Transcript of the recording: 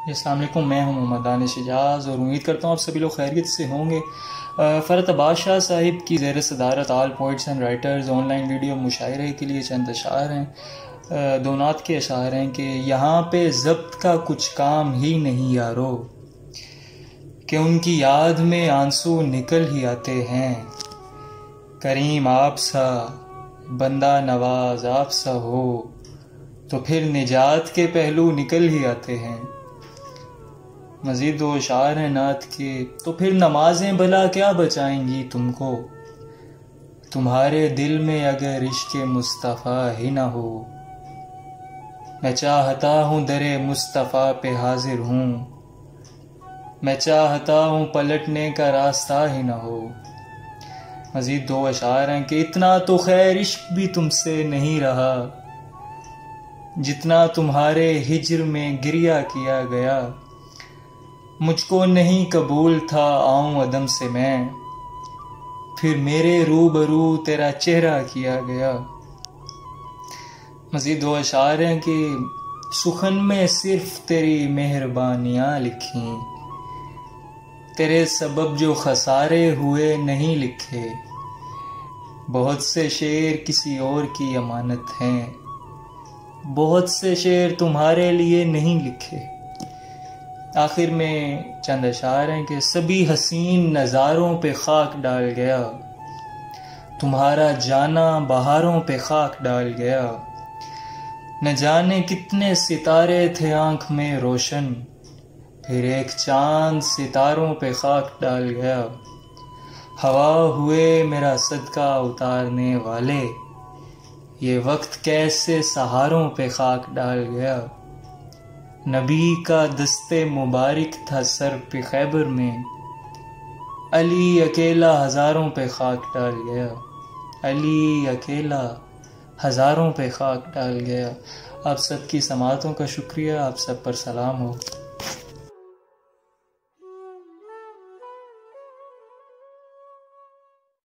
अस्सलाम वालेकुम, मैं हूं मोहम्मद दानिश इजाज़ और उम्मीद करता हूं आप सभी लोग खैरियत से होंगे। फ़रत अब्बास शाह साहिब की ज़ेर सदारत all poets and writers online video मुशायरे के लिए चंद अशार हैं। दो नात के अशार हैं कि यहाँ पे ज़ब्त का कुछ काम ही नहीं यारो, कि उनकी याद में आंसू निकल ही आते हैं। करीम आप सा, बंदा नवाज आप सा हो, तो फिर निजात के पहलू निकल ही आते हैं। मज़ीद दो अशार हैं नात के, तो फिर नमाजें भला क्या बचाएंगी तुमको, तुम्हारे दिल में अगर इश्क़ मुस्तफ़ा ही ना हो। मैं चाहता हूँ दरे मुस्तफ़ा पे हाजिर हूँ, मैं चाहता हूँ पलटने का रास्ता ही ना हो। मज़ीद दो अशार हैं कि इतना तो खैर इश्क भी तुमसे नहीं रहा, जितना तुम्हारे हिज्र में गिरिया किया गया। मुझको नहीं कबूल था आऊं अदम से मैं, फिर मेरे रूबरू तेरा चेहरा किया गया। मज़ीद दो अशार हैं कि सुखन में सिर्फ तेरी मेहरबानियाँ लिखी, तेरे सबब जो खसारे हुए नहीं लिखे। बहुत से शेर किसी और की अमानत हैं, बहुत से शेर तुम्हारे लिए नहीं लिखे। आखिर में चंद अशार हैं कि सभी हसीन नज़ारों पे खाक डाल गया, तुम्हारा जाना बहारों पे खाक डाल गया। न जाने कितने सितारे थे आँख में रोशन, फिर एक चांद सितारों पे खाक डाल गया। हवा हुए मेरा सदका उतारने वाले, ये वक्त कैसे सहारों पे खाक डाल गया। नबी का दस्ते मुबारक था सर पे खैबर में, अली अकेला हज़ारों पे खाक डाल गया। अली अकेला हज़ारों पे खाक डाल गया। आप सबकी समातों का शुक्रिया, आप सब पर सलाम हो।